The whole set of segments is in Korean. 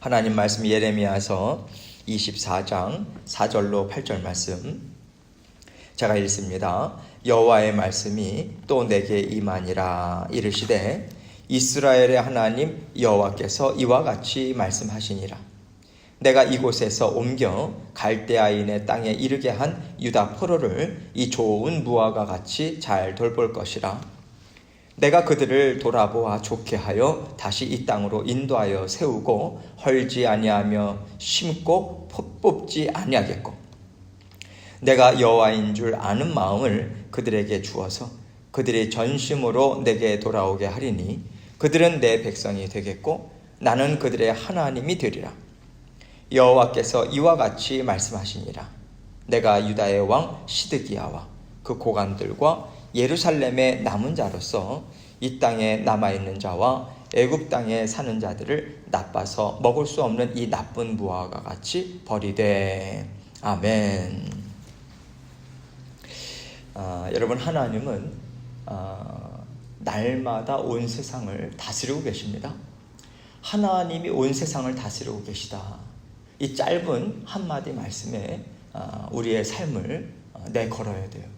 하나님 말씀 예레미야서 24장 4절로 8절 말씀 제가 읽습니다. 여호와의 말씀이 또 내게 임하니라. 이르시되 이스라엘의 하나님 여호와께서 이와 같이 말씀하시니라. 내가 이곳에서 옮겨 갈대아인의 땅에 이르게 한 유다 포로를 이 좋은 무화과 같이 잘 돌볼 것이라. 내가 그들을 돌아보아 좋게 하여 다시 이 땅으로 인도하여 세우고 헐지 아니하며 심고 뽑지 아니하겠고, 내가 여호와인 줄 아는 마음을 그들에게 주어서 그들이 전심으로 내게 돌아오게 하리니 그들은 내 백성이 되겠고 나는 그들의 하나님이 되리라. 여호와께서 이와 같이 말씀하시니라. 내가 유다의 왕 시드기야와 그 고관들과 예루살렘의 남은 자로서 이 땅에 남아있는 자와 애굽 땅에 사는 자들을 나빠서 먹을 수 없는 이 나쁜 무화과 같이 버리되. 아멘. 여러분, 하나님은 날마다 온 세상을 다스리고 계십니다. 하나님이 온 세상을 다스리고 계시다. 이 짧은 한마디 말씀에 우리의 삶을 내걸어야 돼요.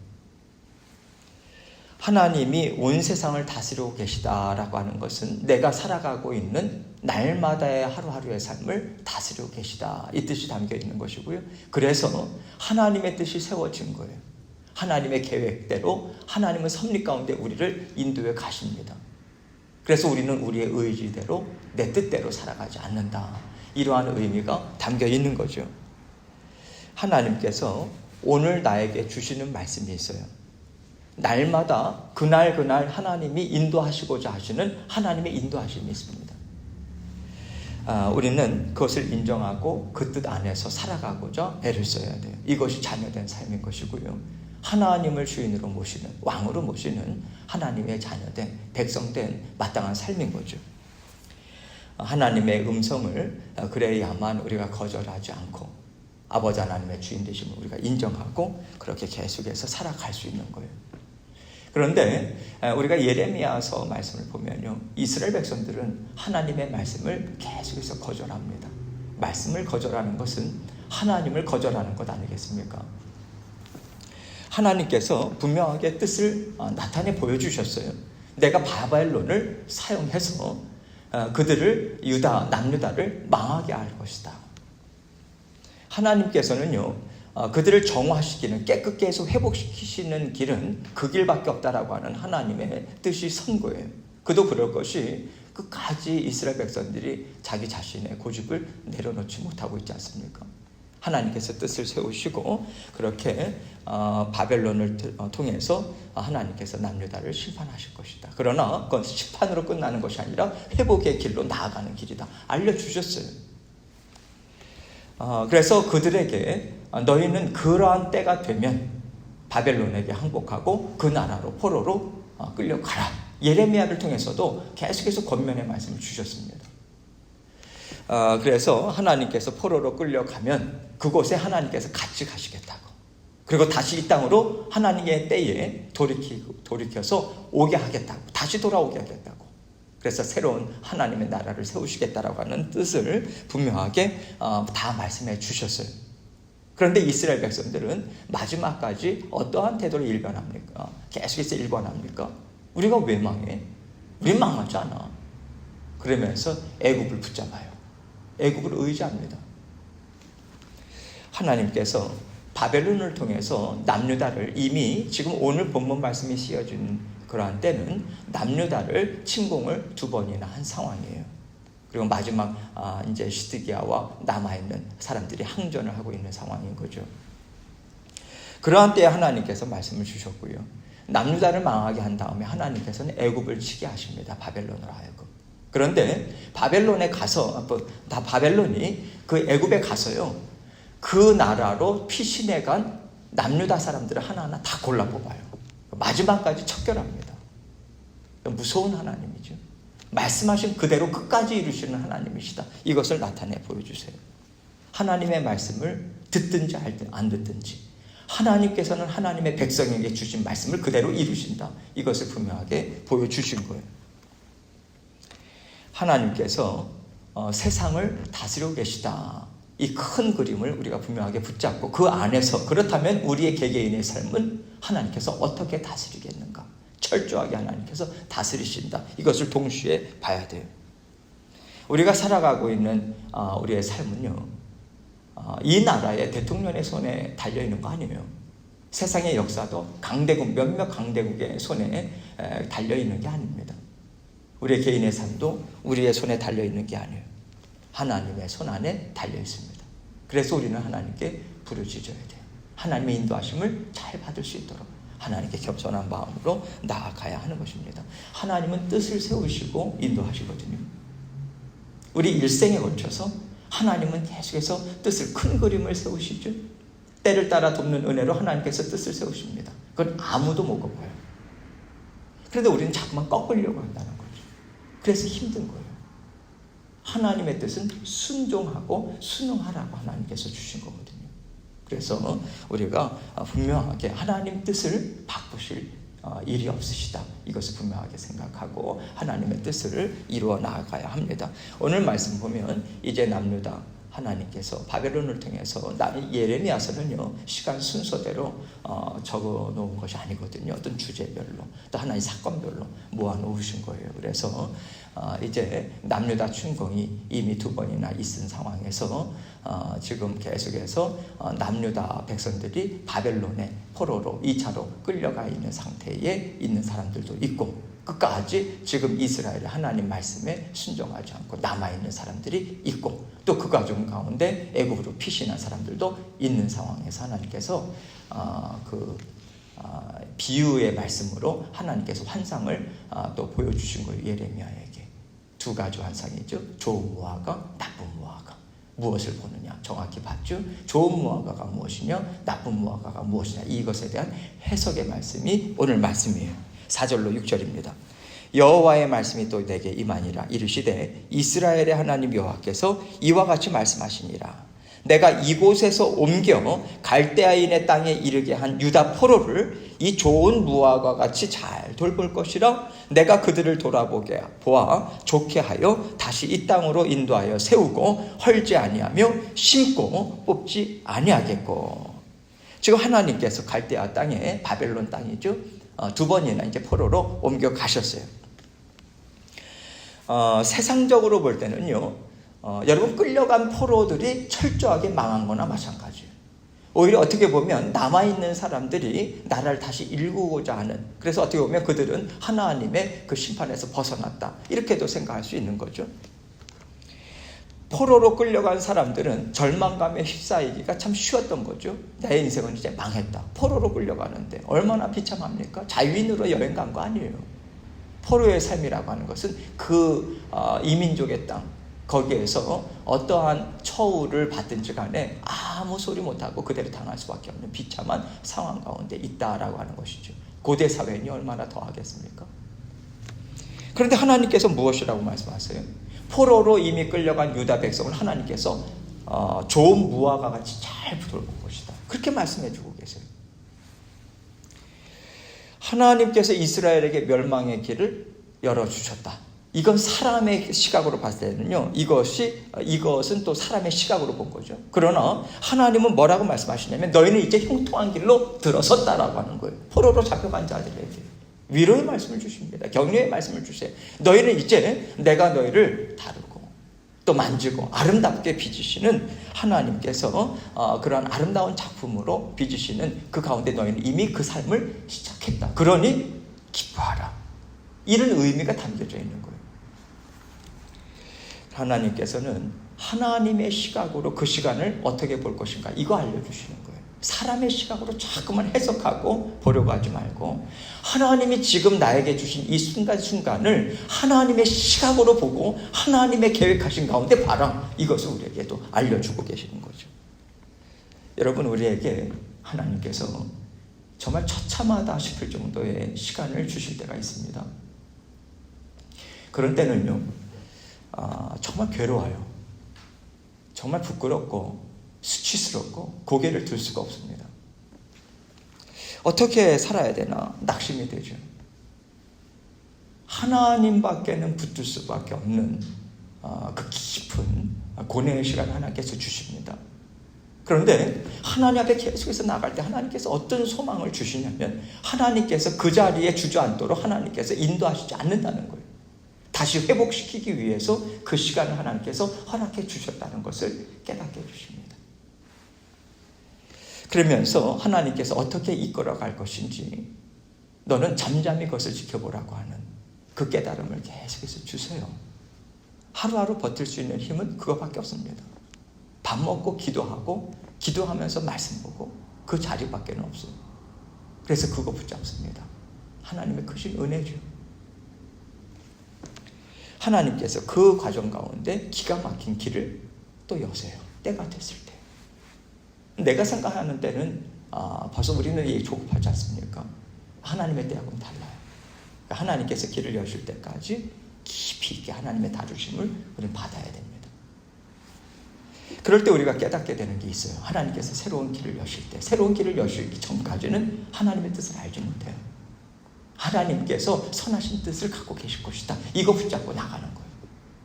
하나님이 온 세상을 다스리고 계시다라고 하는 것은 내가 살아가고 있는 날마다의 하루하루의 삶을 다스리고 계시다, 이 뜻이 담겨 있는 것이고요. 그래서 하나님의 뜻이 세워진 거예요. 하나님의 계획대로 하나님은 섭리 가운데 우리를 인도해 가십니다. 그래서 우리는 우리의 의지대로 내 뜻대로 살아가지 않는다, 이러한 의미가 담겨 있는 거죠. 하나님께서 오늘 나에게 주시는 말씀이 있어요. 날마다 그날 하나님이 인도하시고자 하시는 하나님의 인도하심이 있습니다. 우리는 그것을 인정하고 그 뜻 안에서 살아가고자 애를 써야 돼요. 이것이 자녀된 삶인 것이고요. 하나님을 주인으로 모시는, 왕으로 모시는 하나님의 자녀된, 백성된 마땅한 삶인 거죠. 하나님의 음성을 그래야만 우리가 거절하지 않고 아버지 하나님의 주인 되심을 우리가 인정하고 그렇게 계속해서 살아갈 수 있는 거예요. 그런데 우리가 예레미야서 말씀을 보면요, 이스라엘 백성들은 하나님의 말씀을 계속해서 거절합니다. 말씀을 거절하는 것은 하나님을 거절하는 것 아니겠습니까? 하나님께서 분명하게 뜻을 나타내 보여주셨어요. 내가 바벨론을 사용해서 그들을 남유다를 망하게 할 것이다. 하나님께서는요, 그들을 정화시키는, 깨끗게 해서 회복시키시는 길은 그 길밖에 없다라고 하는 하나님의 뜻이 선 거예요. 그도 그럴 것이 끝까지 이스라엘 백성들이 자기 자신의 고집을 내려놓지 못하고 있지 않습니까? 하나님께서 뜻을 세우시고 그렇게 바벨론을 통해서 하나님께서 남유다를 심판하실 것이다. 그러나 그건 심판으로 끝나는 것이 아니라 회복의 길로 나아가는 길이다, 알려주셨어요. 그래서 그들에게 너희는 그러한 때가 되면 바벨론에게 항복하고 그 나라로, 포로로 끌려가라. 예레미야를 통해서도 계속해서 권면의 말씀을 주셨습니다. 그래서 하나님께서 포로로 끌려가면 그곳에 하나님께서 같이 가시겠다고, 그리고 다시 이 땅으로 하나님의 때에 돌이켜서 오게 하겠다고, 다시 돌아오게 하겠다고, 그래서 새로운 하나님의 나라를 세우시겠다라고 하는 뜻을 분명하게 다 말씀해 주셨어요. 그런데 이스라엘 백성들은 마지막까지 어떠한 태도를 일관합니까? 계속해서 일관합니까? 우리가 왜 망해? 우리 망하지 않아. 그러면서 애굽을 붙잡아요. 애굽을 의지합니다. 하나님께서 바벨론을 통해서 남유다를, 이미 지금 오늘 본문 말씀이 씌어진 그러한 때는 남유다를 침공을 2번이나 한 상황이에요. 그리고 마지막 이제 시드기야와 남아있는 사람들이 항전을 하고 있는 상황인 거죠. 그러한 때에 하나님께서 말씀을 주셨고요. 남유다를 망하게 한 다음에 하나님께서는 애굽을 치게 하십니다. 바벨론으로 하여금. 그런데 바벨론에 가서, 바벨론이 그 애굽에 가서요, 그 나라로 피신해간 남유다 사람들을 하나하나 다 골라 뽑아요. 마지막까지 척결합니다. 무서운 하나님이죠. 말씀하신 그대로 끝까지 이루시는 하나님이시다, 이것을 나타내 보여주세요. 하나님의 말씀을 듣든지 안 듣든지 하나님께서는 하나님의 백성에게 주신 말씀을 그대로 이루신다, 이것을 분명하게 보여주신 거예요. 하나님께서 세상을 다스리고 계시다. 이 큰 그림을 우리가 분명하게 붙잡고 그 안에서 그렇다면 우리의 개개인의 삶은 하나님께서 어떻게 다스리겠는가? 철저하게 하나님께서 다스리신다. 이것을 동시에 봐야 돼요. 우리가 살아가고 있는 우리의 삶은요, 이 나라의 대통령의 손에 달려있는 거 아니에요. 세상의 역사도 몇몇 강대국의 손에 달려있는 게 아닙니다. 우리의 개인의 삶도 우리의 손에 달려있는 게 아니에요. 하나님의 손 안에 달려있습니다. 그래서 우리는 하나님께 부르짖어야 돼요. 하나님의 인도하심을 잘 받을 수 있도록 하나님께 겸손한 마음으로 나아가야 하는 것입니다. 하나님은 뜻을 세우시고 인도하시거든요. 우리 일생에 걸쳐서 하나님은 계속해서 뜻을, 큰 그림을 세우시죠. 때를 따라 돕는 은혜로 하나님께서 뜻을 세우십니다. 그건 아무도 못 꺾어요. 그런데 우리는 자꾸만 꺾으려고 한다는 거죠. 그래서 힘든 거예요. 하나님의 뜻은 순종하고 순응하라고 하나님께서 주신 거거든요. 그래서 우리가 분명하게 하나님 뜻을 바꾸실 일이 없으시다. 이것을 분명하게 생각하고 하나님의 뜻을 이루어 나아가야 합니다. 오늘 말씀 보면 이제 남유다 하나님께서 바벨론을 통해서 예레미야서는요, 시간 순서대로 적어 놓은 것이 아니거든요. 어떤 주제별로 또 하나의 사건별로 모아 놓으신 거예요. 그래서 이제 남유다 춘공이 이미 2번이나 있은 상황에서 지금 계속해서 남유다 백성들이 바벨론의 포로로 2차로 끌려가 있는 상태에 있는 사람들도 있고, 끝까지 지금 이스라엘의 하나님 말씀에 순종하지 않고 남아있는 사람들이 있고, 또 그 가정 가운데 애굽으로 피신한 사람들도 있는 상황에서 하나님께서 비유의 말씀으로 하나님께서 환상을 또 보여주신 거예요. 예레미야에게 두 가지 환상이죠. 좋은 무화과, 나쁜 무화과. 무엇을 보느냐? 정확히 봤죠. 좋은 무화과가 무엇이냐, 나쁜 무화과가 무엇이냐, 이것에 대한 해석의 말씀이 오늘 말씀이에요. 4절로 6절입니다. 여호와의 말씀이 또 내게 임하니라. 이르시되 이스라엘의 하나님 여호와께서 이와 같이 말씀하시니라. 내가 이곳에서 옮겨 갈대아인의 땅에 이르게 한 유다 포로를 이 좋은 무화과 같이 잘 돌볼 것이라. 내가 그들을 돌아보게 보아 좋게 하여 다시 이 땅으로 인도하여 세우고 헐지 아니하며 심고 뽑지 아니하겠고. 지금 하나님께서 갈대아 땅에, 바벨론 땅이죠, 2번이나 이제 포로로 옮겨 가셨어요. 세상적으로 볼 때는요, 여러분 끌려간 포로들이 철저하게 망한 거나 마찬가지예요. 오히려 어떻게 보면 남아있는 사람들이 나라를 다시 일구고자 하는, 그래서 어떻게 보면 그들은 하나님의 그 심판에서 벗어났다, 이렇게도 생각할 수 있는 거죠. 포로로 끌려간 사람들은 절망감에 휩싸이기가 참 쉬웠던 거죠. 내 인생은 이제 망했다. 포로로 끌려가는데 얼마나 비참합니까? 자유인으로 여행 간 거 아니에요. 포로의 삶이라고 하는 것은 그 이민족의 땅, 거기에서 어떠한 처우를 받든지 간에 아무 소리 못하고 그대로 당할 수밖에 없는 비참한 상황 가운데 있다라고 하는 것이죠. 고대 사회는 얼마나 더 하겠습니까? 그런데 하나님께서 무엇이라고 말씀하세요? 포로로 이미 끌려간 유다 백성을 하나님께서 좋은 무화과 같이 잘 돌볼 것이다. 그렇게 말씀해 주고 계세요. 하나님께서 이스라엘에게 멸망의 길을 열어주셨다. 이건 사람의 시각으로 봤을 때는요, 이것은 또 사람의 시각으로 본 거죠. 그러나 하나님은 뭐라고 말씀하시냐면 너희는 이제 형통한 길로 들어섰다라고 하는 거예요. 포로로 잡혀간 자들에게 위로의 말씀을 주십니다. 격려의 말씀을 주세요. 너희는 이제 내가 너희를 다루고 또 만지고 아름답게 빚으시는 하나님께서 그러한 아름다운 작품으로 빚으시는 그 가운데 너희는 이미 그 삶을 시작했다. 그러니 기뻐하라. 이런 의미가 담겨져 있는 거예요. 하나님께서는 하나님의 시각으로 그 시간을 어떻게 볼 것인가, 이거 알려주시는 거예요. 사람의 시각으로 자꾸만 해석하고 보려고 하지 말고 하나님이 지금 나에게 주신 이 순간순간을 하나님의 시각으로 보고 하나님의 계획하신 가운데 봐라. 이것을 우리에게도 알려주고 계시는 거죠. 여러분, 우리에게 하나님께서 정말 처참하다 싶을 정도의 시간을 주실 때가 있습니다. 그런 때는요, 정말 괴로워요. 정말 부끄럽고 수치스럽고 고개를 들 수가 없습니다. 어떻게 살아야 되나 낙심이 되죠. 하나님밖에는 붙들 수밖에 없는 그 깊은 고뇌의 시간을 하나님께서 주십니다. 그런데 하나님 앞에 계속해서 나갈 때 하나님께서 어떤 소망을 주시냐면 하나님께서 그 자리에 주저앉도록 하나님께서 인도하시지 않는다는 거예요. 다시 회복시키기 위해서 그 시간을 하나님께서 허락해 주셨다는 것을 깨닫게 해주십니다. 그러면서 하나님께서 어떻게 이끌어 갈 것인지 너는 잠잠히 그것을 지켜보라고 하는 그 깨달음을 계속해서 주세요. 하루하루 버틸 수 있는 힘은 그거밖에 없습니다. 밥 먹고 기도하고 기도하면서 말씀 보고 그 자리밖에는 없어요. 그래서 그거 붙잡습니다. 하나님의 크신 은혜죠. 하나님께서 그 과정 가운데 기가 막힌 길을 또 여세요. 때가 됐을 때. 내가 생각하는 때는 벌써 우리는 조급하지 않습니까? 하나님의 때하고는 달라요. 하나님께서 길을 여실 때까지 깊이 있게 하나님의 다루심을 우리는 받아야 됩니다. 그럴 때 우리가 깨닫게 되는 게 있어요. 하나님께서 새로운 길을 여실 때, 새로운 길을 여시기 전까지는 하나님의 뜻을 알지 못해요. 하나님께서 선하신 뜻을 갖고 계실 것이다. 이거 붙잡고 나가는 거예요.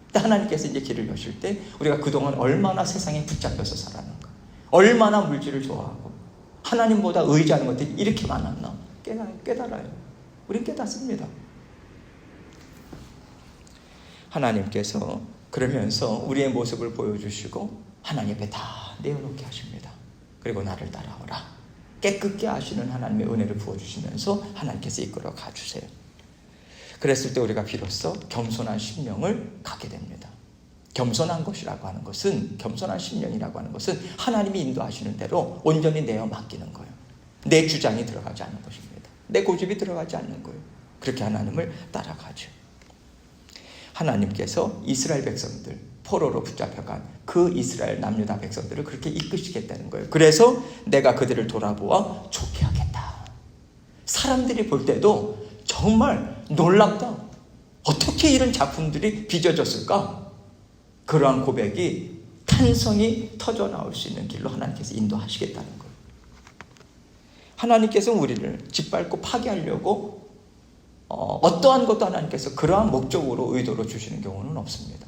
근데 하나님께서 이제 길을 여실 때 우리가 그동안 얼마나 세상에 붙잡혀서 살았는가, 얼마나 물질을 좋아하고 하나님보다 의지하는 것들이 이렇게 많았나 깨달아요. 우린 깨닫습니다. 하나님께서 그러면서 우리의 모습을 보여주시고 하나님 앞에 다 내어놓게 하십니다. 그리고 나를 따라오라. 깨끗게 하시는 하나님의 은혜를 부어주시면서 하나님께서 이끌어 가주세요. 그랬을 때 우리가 비로소 겸손한 심령을 갖게 됩니다. 겸손한 것이라고 하는 것은, 겸손한 심령이라고 하는 것은 하나님이 인도하시는 대로 온전히 내어 맡기는 거예요. 내 주장이 들어가지 않는 것입니다. 내 고집이 들어가지 않는 거예요. 그렇게 하나님을 따라가죠. 하나님께서 이스라엘 백성들, 포로로 붙잡혀간 그 이스라엘 남유다 백성들을 그렇게 이끄시겠다는 거예요. 그래서 내가 그들을 돌아보아 좋게 하겠다. 사람들이 볼 때도 정말 놀랍다. 어떻게 이런 작품들이 빚어졌을까? 그러한 고백이 탄성이 터져 나올 수 있는 길로 하나님께서 인도하시겠다는 거예요. 하나님께서 우리를 짓밟고 파괴하려고 어떠한 것도 하나님께서 그러한 목적으로 의도로 주시는 경우는 없습니다.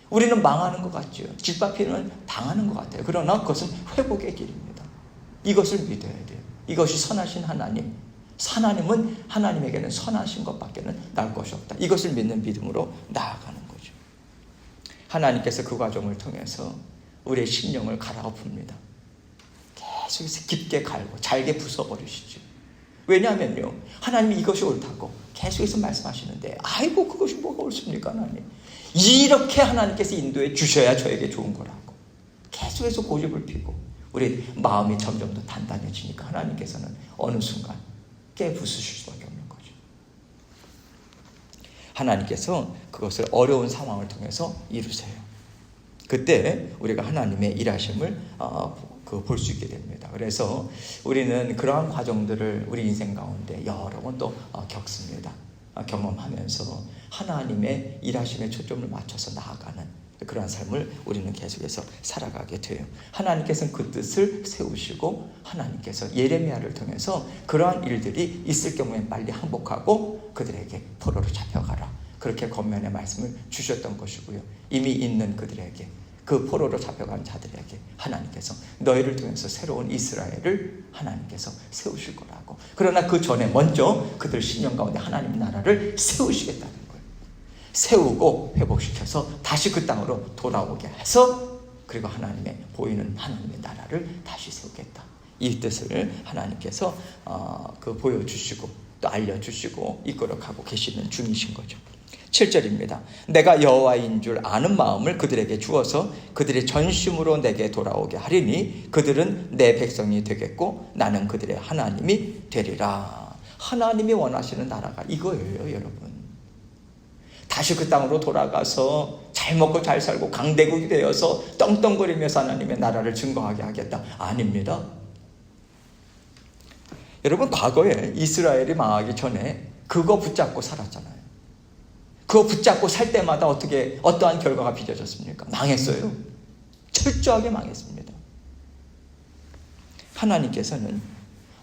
우리는 망하는 것 같죠. 짓밟히는 당하는 것 같아요. 그러나 그것은 회복의 길입니다. 이것을 믿어야 돼요. 이것이 선하신 하나님. 하나님은 하나님에게는 선하신 것밖에는 나을 것이 없다. 이것을 믿는 믿음으로 나아가는 거죠. 하나님께서 그 과정을 통해서 우리의 심령을 갈아엎습니다. 계속해서 깊게 갈고 잘게 부숴버리시죠. 왜냐하면요, 하나님이 이것이 옳다고 계속해서 말씀하시는데 아이고 그것이 뭐가 옳습니까 하나님. 이렇게 하나님께서 인도해 주셔야 저에게 좋은 거라고 계속해서 고집을 피고 우리 마음이 점점 더 단단해지니까 하나님께서는 어느 순간 깨부수실 수밖에 없는 거죠. 하나님께서 그것을 어려운 상황을 통해서 이루세요. 그때 우리가 하나님의 일하심을 볼 수 있게 됩니다. 그래서 우리는 그러한 과정들을 우리 인생 가운데 여러 번 또 겪습니다. 경험하면서 하나님의 일하심에 초점을 맞춰서 나아가는 그러한 삶을 우리는 계속해서 살아가게 돼요. 하나님께서는 그 뜻을 세우시고 하나님께서 예레미야를 통해서 그러한 일들이 있을 경우에 빨리 항복하고 그들에게 포로로 잡혀가라. 그렇게 권면의 말씀을 주셨던 것이고요. 이미 있는 그들에게 그 포로로 잡혀간 자들에게 하나님께서 너희를 통해서 새로운 이스라엘을 하나님께서 세우실 거라고. 그러나 그 전에 먼저 그들 신령 가운데 하나님 나라를 세우시겠다는 거예요. 세우고 회복시켜서 다시 그 땅으로 돌아오게 해서 그리고 하나님의 보이는 하나님의 나라를 다시 세우겠다. 이 뜻을 하나님께서 보여주시고 또 알려주시고 이끌어가고 계시는 중이신 거죠. 7절입니다. 내가 여호와인 줄 아는 마음을 그들에게 주어서 그들의 전심으로 내게 돌아오게 하리니 그들은 내 백성이 되겠고 나는 그들의 하나님이 되리라. 하나님이 원하시는 나라가 이거예요, 여러분. 다시 그 땅으로 돌아가서 잘 먹고 잘 살고 강대국이 되어서 떵떵거리면서 하나님의 나라를 증거하게 하겠다. 아닙니다. 여러분, 과거에 이스라엘이 망하기 전에 그거 붙잡고 살았잖아요. 그거 붙잡고 살 때마다 어떠한 결과가 빚어졌습니까? 망했어요. 철저하게 망했습니다. 하나님께서는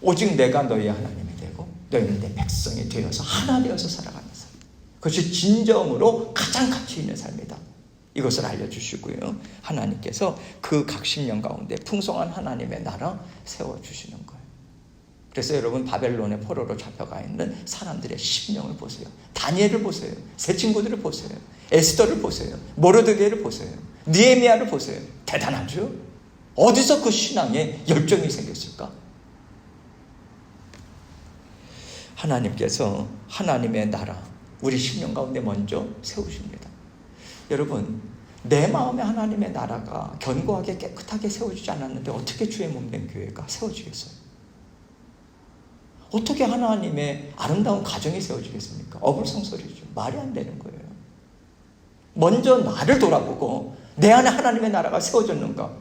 오직 내가 너희의 하나님이 되고 너희는 내 백성이 되어서 하나 되어서 살아가는 삶. 그것이 진정으로 가장 가치 있는 삶이다. 이것을 알려주시고요. 하나님께서 그 각 심령 가운데 풍성한 하나님의 나라 세워주시는 거예요. 그래서 여러분 바벨론의 포로로 잡혀가 있는 사람들의 심령을 보세요. 다니엘을 보세요. 세 친구들을 보세요. 에스더를 보세요. 모르드게를 보세요. 느헤미야를 보세요. 대단하죠? 어디서 그 신앙에 열정이 생겼을까? 하나님께서 하나님의 나라 우리 심령 가운데 먼저 세우십니다. 여러분, 내 마음에 하나님의 나라가 견고하게 깨끗하게 세워지지 않았는데 어떻게 주의 몸된 교회가 세워지겠어요? 어떻게 하나님의 아름다운 가정이 세워지겠습니까? 어불성설이죠. 말이 안 되는 거예요. 먼저 나를 돌아보고 내 안에 하나님의 나라가 세워졌는가?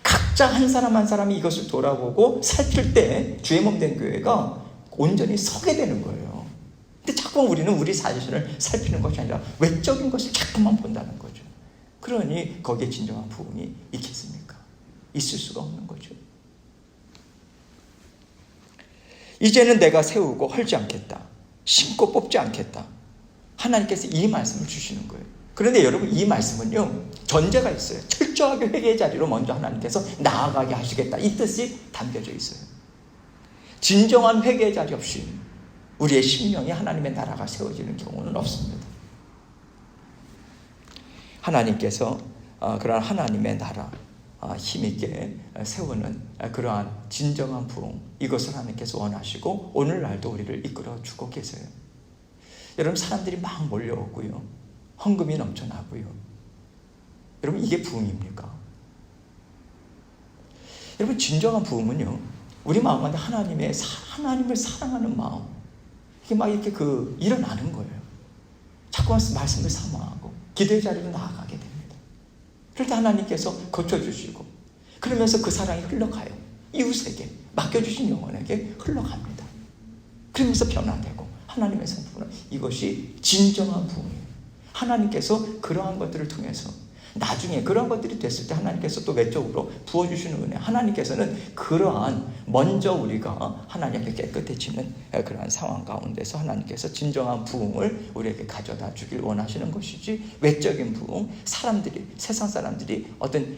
각자 한 사람 한 사람이 이것을 돌아보고 살필 때 주의 몸된 교회가 온전히 서게 되는 거예요. 근데 자꾸 우리는 우리 자신을 살피는 것이 아니라 외적인 것을 자꾸만 본다는 거죠. 그러니 거기에 진정한 부흥이 있겠습니까? 있을 수가 없는 거죠. 이제는 내가 세우고 헐지 않겠다. 심고 뽑지 않겠다. 하나님께서 이 말씀을 주시는 거예요. 그런데 여러분, 이 말씀은요, 전제가 있어요. 철저하게 회개의 자리로 먼저 하나님께서 나아가게 하시겠다. 이 뜻이 담겨져 있어요. 진정한 회개의 자리 없이 우리의 심령이 하나님의 나라가 세워지는 경우는 없습니다. 하나님께서 그러한 하나님의 나라 힘있게 세우는 그러한 진정한 부흥, 이것을 하나님께서 원하시고 오늘날도 우리를 이끌어주고 계세요. 여러분, 사람들이 막 몰려오고요, 헌금이 넘쳐나고요. 여러분, 이게 부흥입니까? 여러분, 진정한 부흥은요, 우리 마음 안에 하나님을 사랑하는 마음, 이게 막 이렇게 일어나는 거예요. 자꾸만 말씀을 사모하고 기도의 자리로 나아가게 됩니다. 그럴 때 하나님께서 고쳐주시고, 그러면서 그 사랑이 흘러가요. 이웃에게, 맡겨주신 영혼에게 흘러갑니다. 그러면서 변화되고 하나님의 성품은, 이것이 진정한 부흥이에요. 하나님께서 그러한 것들을 통해서 나중에 그런 것들이 됐을 때 하나님께서 또 외적으로 부어주시는 은혜, 하나님께서는 그러한 먼저 우리가 하나님께 깨끗해지는 그러한 상황 가운데서 하나님께서 진정한 부흥을 우리에게 가져다 주길 원하시는 것이지, 외적인 부흥, 세상 사람들이 어떤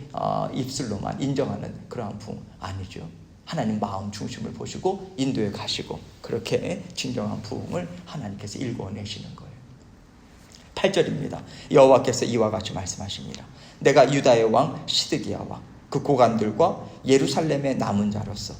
입술로만 인정하는 그러한 부흥 아니죠. 하나님 마음 중심을 보시고 인도에 가시고, 그렇게 진정한 부흥을 하나님께서 일궈내시는 거예요. 8절입니다. 여호와께서 이와 같이 말씀하십니다. 내가 유다의 왕 시드기야와 그 고관들과 예루살렘의 남은 자로서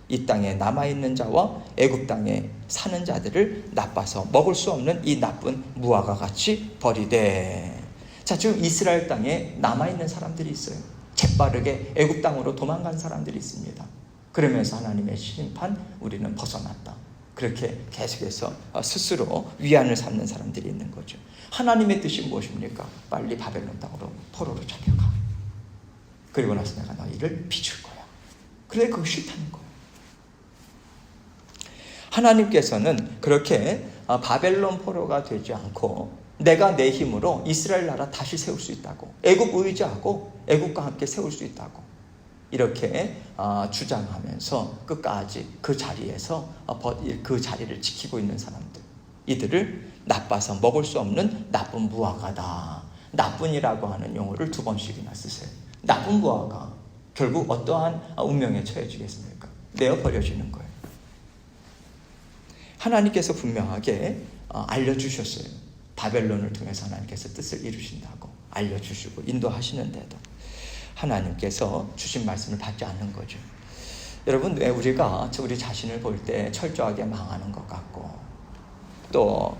이 땅에 남아있는 자와 애굽 땅에 사는 자들을 나빠서 먹을 수 없는 이 나쁜 무화과 같이 버리되. 자, 지금 이스라엘 땅에 남아있는 사람들이 있어요. 재빠르게 애굽 땅으로 도망간 사람들이 있습니다. 그러면서 하나님의 심판, 우리는 벗어났다. 그렇게 계속해서 스스로 위안을 삼는 사람들이 있는 거죠. 하나님의 뜻이 무엇입니까? 빨리 바벨론 땅으로 포로로 잡혀가. 그리고 나서 내가 너희를 비출 거야. 그래, 그거 싫다는 거예요. 하나님께서는 그렇게 바벨론 포로가 되지 않고 내가 내 힘으로 이스라엘 나라 다시 세울 수 있다고, 애굽 의지하고 애굽과 함께 세울 수 있다고 이렇게 주장하면서 끝까지 그 자리에서 그 자리를 지키고 있는 사람들, 이들을 나빠서 먹을 수 없는 나쁜 무화과다. 나쁜이라고 하는 용어를 2번씩이나 쓰세요. 나쁜 무화과, 결국 어떠한 운명에 처해지겠습니까? 내어 버려지는 거예요. 하나님께서 분명하게 알려주셨어요. 바벨론을 통해서 하나님께서 뜻을 이루신다고 알려주시고 인도하시는데도 하나님께서 주신 말씀을 받지 않는 거죠. 여러분, 왜 우리가 우리 자신을 볼 때 철저하게 망하는 것 같고 또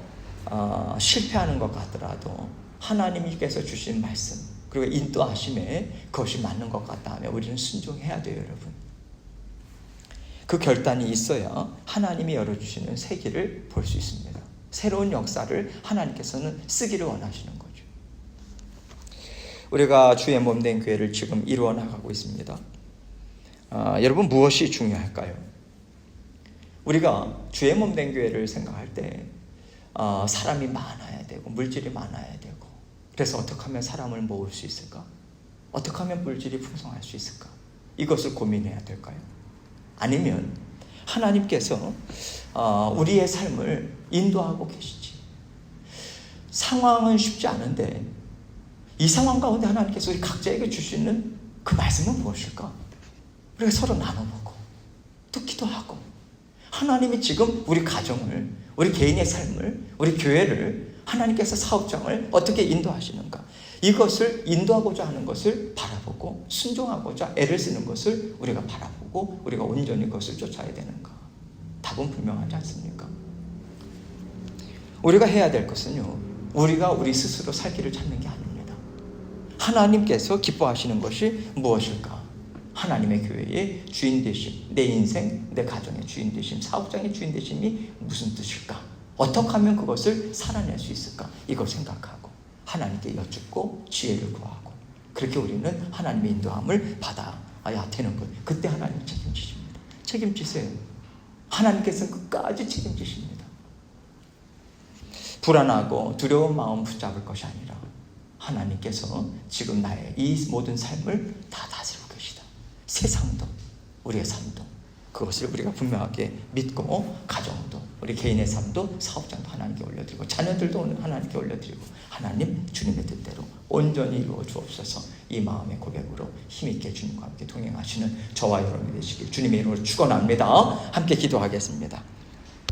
실패하는 것 같더라도 하나님께서 주신 말씀 그리고 인도하심에 그것이 맞는 것 같다 하면 우리는 순종해야 돼요, 여러분. 그 결단이 있어야 하나님이 열어주시는 새 길을 볼 수 있습니다. 새로운 역사를 하나님께서는 쓰기를 원하시는 거죠. 우리가 주의 몸된 교회를 지금 이루어 나가고 있습니다. 여러분, 무엇이 중요할까요? 우리가 주의 몸된 교회를 생각할 때 사람이 많아야 되고 물질이 많아야 되고, 그래서 어떻게 하면 사람을 모을 수 있을까? 어떻게 하면 물질이 풍성할 수 있을까? 이것을 고민해야 될까요? 아니면 하나님께서 우리의 삶을 인도하고 계시지, 상황은 쉽지 않은데 이 상황 가운데 하나님께서 우리 각자에게 주시는 그 말씀은 무엇일까? 우리가 서로 나눠보고 또 기도하고 하나님이 지금 우리 가정을, 우리 개인의 삶을, 우리 교회를 하나님께서 사업장을 어떻게 인도하시는가, 이것을 인도하고자 하는 것을 바라보고 순종하고자 애를 쓰는 것을 우리가 바라보고 우리가 온전히 그것을 쫓아야 되는가? 답은 분명하지 않습니까? 우리가 해야 될 것은요, 우리가 우리 스스로 살 길을 찾는 게 아닙니다. 하나님께서 기뻐하시는 것이 무엇일까? 하나님의 교회의 주인 되심, 내 인생, 내 가정의 주인 되심, 사업장의 주인 되심이 무슨 뜻일까? 어떻게 하면 그것을 살아낼 수 있을까? 이걸 생각하고 하나님께 여쭙고 지혜를 구하고, 그렇게 우리는 하나님의 인도함을 받아야 되는 것. 그때 하나님 책임지십니다. 책임지세요. 하나님께서는 끝까지 책임지십니다. 불안하고 두려운 마음 붙잡을 것이 아니라 하나님께서 지금 나의 이 모든 삶을 다 다스리고 계시다. 세상도 우리의 삶도 그것을 우리가 분명하게 믿고, 가정도, 우리 개인의 삶도, 사업장도 하나님께 올려드리고, 자녀들도 하나님께 올려드리고, 하나님 주님의 뜻대로 온전히 이루어 주옵소서. 이 마음의 고백으로 힘있게 주님과 함께 동행하시는 저와 여러분이 되시길 주님의 이름으로 축원합니다. 함께 기도하겠습니다.